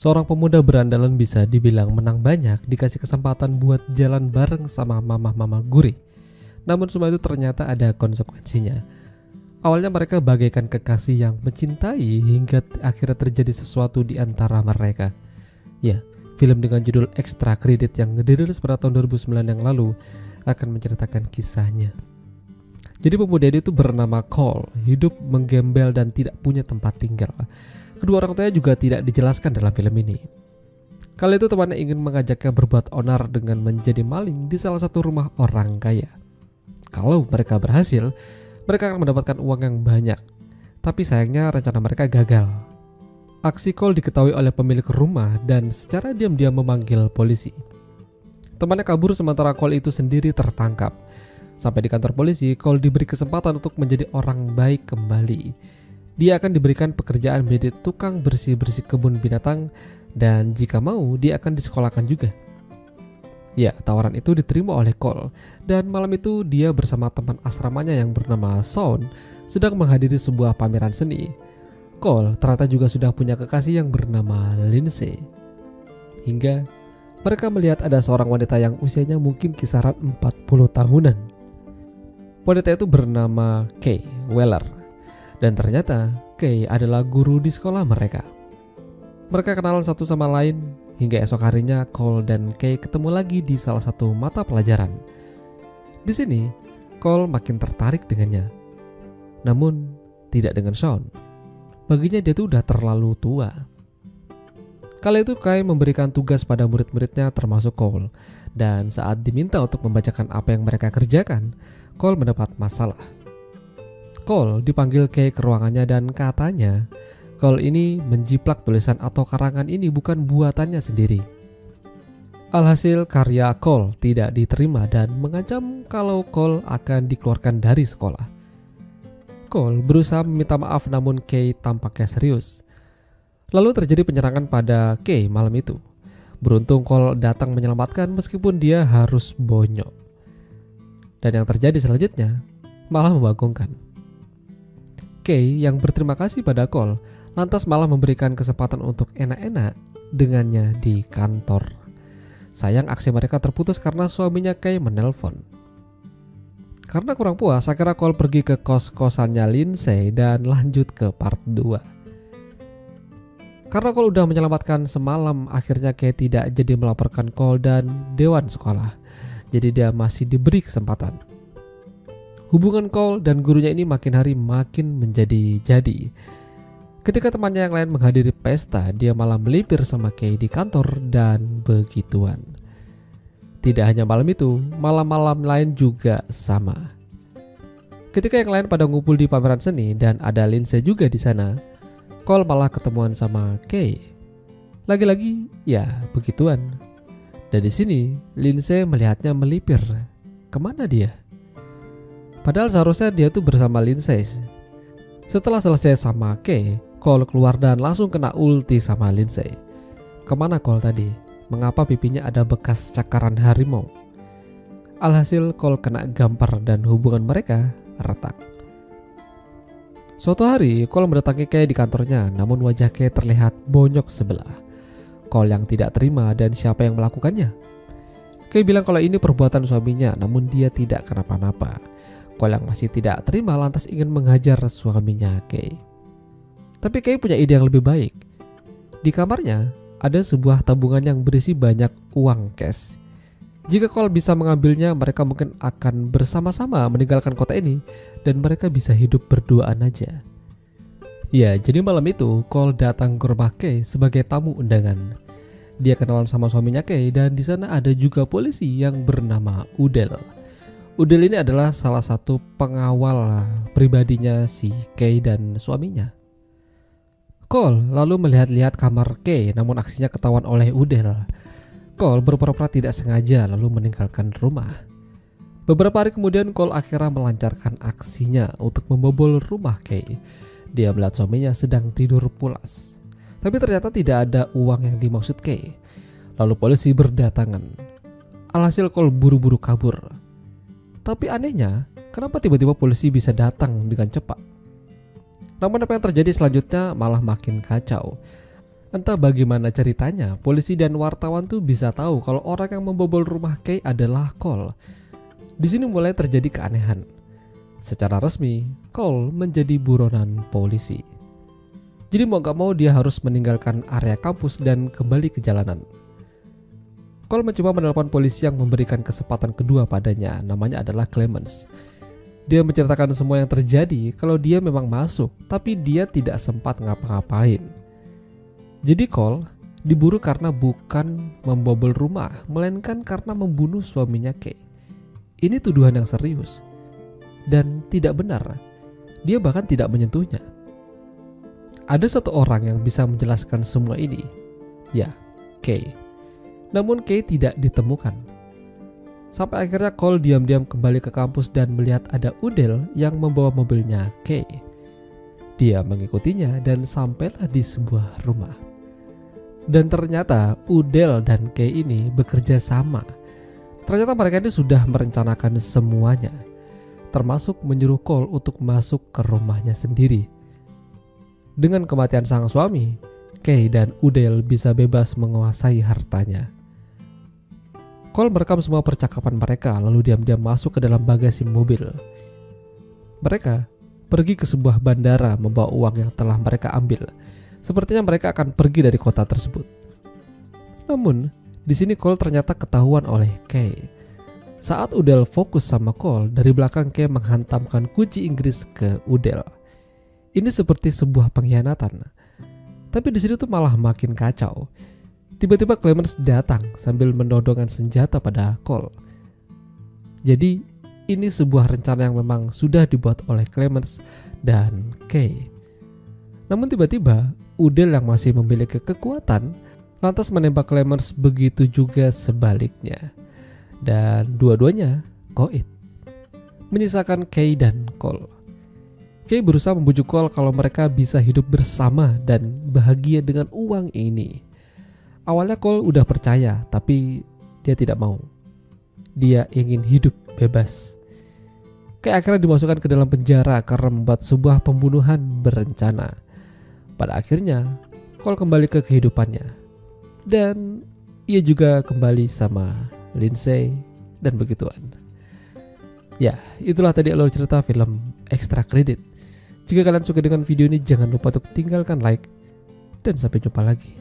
Seorang pemuda berandalan bisa dibilang menang banyak dikasih kesempatan buat jalan bareng sama mama-mama gurih. Namun semua itu ternyata ada konsekuensinya. Awalnya mereka bagaikan kekasih yang mencintai hingga akhirnya terjadi sesuatu di antara mereka. Ya, film dengan judul Extra Credit yang dirilis pada tahun 2009 yang lalu akan menceritakan kisahnya. Jadi pemuda itu bernama Cole, hidup menggembel dan tidak punya tempat tinggal. Kedua orang tuanya juga tidak dijelaskan dalam film ini. Kali itu temannya ingin mengajaknya berbuat onar dengan menjadi maling di salah satu rumah orang kaya. Kalau mereka berhasil, mereka akan mendapatkan uang yang banyak. Tapi sayangnya rencana mereka gagal. Aksi Cole diketahui oleh pemilik rumah dan secara diam-diam memanggil polisi. Temannya kabur sementara Cole itu sendiri tertangkap. Sampai di kantor polisi, Cole diberi kesempatan untuk menjadi orang baik kembali. Dia akan diberikan pekerjaan menjadi tukang bersih-bersih kebun binatang dan jika mau dia akan disekolahkan juga. Ya, tawaran itu diterima oleh Cole dan malam itu dia bersama teman asramanya yang bernama Sean sedang menghadiri sebuah pameran seni. Cole ternyata juga sudah punya kekasih yang bernama Lindsay. Hingga mereka melihat ada seorang wanita yang usianya mungkin kisaran 40 tahunan. Wanita itu bernama Kay Weller. Dan ternyata Kay adalah guru di sekolah mereka. Mereka kenalan satu sama lain hingga esok harinya Cole dan Kay ketemu lagi di salah satu mata pelajaran. Di sini Cole makin tertarik dengannya. Namun tidak dengan Sean. Baginya dia tuh udah terlalu tua. Kali itu Kay memberikan tugas pada murid-muridnya termasuk Cole. Dan saat diminta untuk membacakan apa yang mereka kerjakan, Cole mendapat masalah. Cole dipanggil Kay ke ruangannya dan katanya Cole ini menjiplak tulisan atau karangan ini bukan buatannya sendiri. Alhasil karya Cole tidak diterima dan mengancam kalau Cole akan dikeluarkan dari sekolah. Cole berusaha meminta maaf namun Kay tampaknya serius. Lalu terjadi penyerangan pada Kay malam itu. Beruntung Cole datang menyelamatkan meskipun dia harus bonyok. Dan yang terjadi selanjutnya malah membagongkan. Kay yang berterima kasih pada Cole lantas malah memberikan kesempatan untuk enak-enak dengannya di kantor. Sayang aksi mereka terputus karena suaminya Kay menelpon. Karena kurang puas, akhirnya Cole pergi ke kos-kosannya Lindsay dan lanjut ke part 2. Karena Cole udah menyelamatkan semalam, akhirnya Kay tidak jadi melaporkan Cole dan dewan sekolah. Jadi dia masih diberi kesempatan. Hubungan Cole dan gurunya ini makin hari makin menjadi-jadi. Ketika temannya yang lain menghadiri pesta, dia malah melipir sama Kay di kantor dan begituan. Tidak hanya malam itu, malam-malam lain juga sama. Ketika yang lain pada ngumpul di pameran seni dan ada Lindsay juga di sana, Cole malah ketemuan sama Kay. Lagi-lagi, ya begituan. Dan di sini Lindsay melihatnya melipir. Kemana dia? Padahal seharusnya dia tuh bersama Lindsay. Setelah selesai sama Kay, Cole keluar dan langsung kena ulti sama Lindsay. Kemana Cole tadi? Mengapa pipinya ada bekas cakaran harimau? Alhasil Cole kena gampar dan hubungan mereka retak. Suatu hari Cole mendatangi Kay di kantornya, namun wajah Kay terlihat bonyok sebelah. Cole yang tidak terima dan siapa yang melakukannya? Kay bilang kalau ini perbuatan suaminya, namun dia tidak kenapa-napa. Cole yang masih tidak terima lantas ingin menghajar suaminya Kay. Tapi Kay punya ide yang lebih baik. Di kamarnya ada sebuah tabungan yang berisi banyak uang cash. Jika Cole bisa mengambilnya, mereka mungkin akan bersama-sama meninggalkan kota ini dan mereka bisa hidup berduaan aja. Ya, jadi malam itu Cole datang ke rumah Kay sebagai tamu undangan. Dia kenalan sama suaminya Kay dan di sana ada juga polisi yang bernama Udell. Udell ini adalah salah satu pengawal pribadinya si Kay dan suaminya. Cole lalu melihat-lihat kamar Kay, namun aksinya ketahuan oleh Udell. Cole berpura-pura tidak sengaja lalu meninggalkan rumah. Beberapa hari kemudian Cole akhirnya melancarkan aksinya untuk membobol rumah Kay. Dia melihat suaminya sedang tidur pulas. Tapi ternyata tidak ada uang yang dimaksud Kay. Lalu polisi berdatangan. Alhasil Cole buru-buru kabur. Tapi anehnya, kenapa tiba-tiba polisi bisa datang dengan cepat? Namun apa yang terjadi selanjutnya malah makin kacau. Entah bagaimana ceritanya, polisi dan wartawan tuh bisa tahu kalau orang yang membobol rumah Kay adalah Cole. Di sini mulai terjadi keanehan. Secara resmi, Cole menjadi buronan polisi. Jadi mau gak mau dia harus meninggalkan area kampus dan kembali ke jalanan. Cole mencoba menelpon polisi yang memberikan kesempatan kedua padanya, namanya adalah Clemens. Dia menceritakan semua yang terjadi kalau dia memang masuk, tapi dia tidak sempat ngapa-ngapain. Jadi Cole diburu karena bukan membobol rumah, melainkan karena membunuh suaminya Kay. Ini tuduhan yang serius dan tidak benar. Dia bahkan tidak menyentuhnya. Ada satu orang yang bisa menjelaskan semua ini. Ya, Kay. Namun Kay tidak ditemukan. Sampai akhirnya Cole diam-diam kembali ke kampus dan melihat ada Udell yang membawa mobilnya Kay. Dia mengikutinya dan sampailah di sebuah rumah. Dan ternyata Udell dan Kay ini bekerja sama. Ternyata mereka ini sudah merencanakan semuanya, termasuk menyuruh Cole untuk masuk ke rumahnya sendiri. Dengan kematian sang suami, Kay dan Udell bisa bebas menguasai hartanya. Cole merekam semua percakapan mereka lalu diam-diam masuk ke dalam bagasi mobil. Mereka pergi ke sebuah bandara membawa uang yang telah mereka ambil. Sepertinya mereka akan pergi dari kota tersebut. Namun, di sini Cole ternyata ketahuan oleh Kay. Saat Udell fokus sama Cole, dari belakang Kay menghantamkan kunci Inggris ke Udell. Ini seperti sebuah pengkhianatan. Tapi di sini tuh malah makin kacau. Tiba-tiba Clemens datang sambil menodongkan senjata pada Cole. Jadi, ini sebuah rencana yang memang sudah dibuat oleh Clemens dan Kay. Namun tiba-tiba Udell yang masih memiliki kekuatan lantas menembak Clemens, begitu juga sebaliknya. Dan dua-duanya koit, menyisakan Kay dan Cole. Kay berusaha membujuk Cole kalau mereka bisa hidup bersama dan bahagia dengan uang ini. Awalnya Cole udah percaya, tapi dia tidak mau. Dia ingin hidup bebas. Kay akhirnya dimasukkan ke dalam penjara karena membuat sebuah pembunuhan berencana. Pada akhirnya, Cole kembali ke kehidupannya. Dan ia juga kembali sama Lindsay dan begituan. Ya, itulah tadi alur cerita film Extra Credit. Jika kalian suka dengan video ini, jangan lupa untuk tinggalkan like. Dan sampai jumpa lagi.